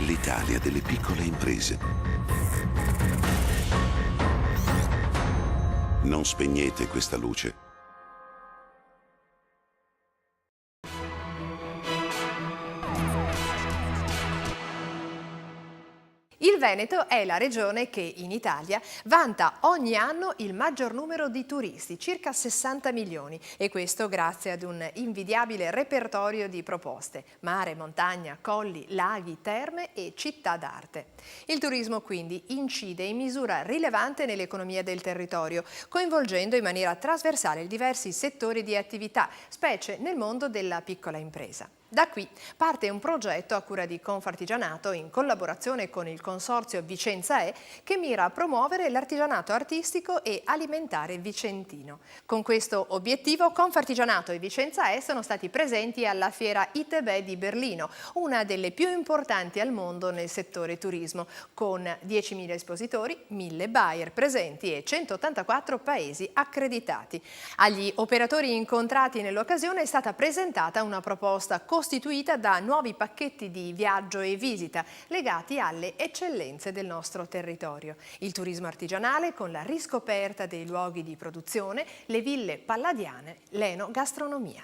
l'Italia delle piccole imprese. Non spegnete questa luce. Il Veneto è la regione che in Italia vanta ogni anno il maggior numero di turisti, circa 60 milioni, e questo grazie ad un invidiabile repertorio di proposte: mare, montagna, colli, laghi, terme e città d'arte. Il turismo quindi incide in misura rilevante nell'economia del territorio, coinvolgendo in maniera trasversale diversi settori di attività, specie nel mondo della piccola impresa. Da qui parte un progetto a cura di Confartigianato in collaborazione con il consorzio Vicenza È, che mira a promuovere l'artigianato artistico e alimentare vicentino. Con questo obiettivo Confartigianato e Vicenza È sono stati presenti alla fiera ITB di Berlino, una delle più importanti al mondo nel settore turismo, con 10.000 espositori, 1.000 buyer presenti e 184 paesi accreditati. Agli operatori incontrati nell'occasione è stata presentata una proposta costituita da nuovi pacchetti di viaggio e visita legati alle eccellenze del nostro territorio. Il turismo artigianale con la riscoperta dei luoghi di produzione, le ville palladiane, l'enogastronomia.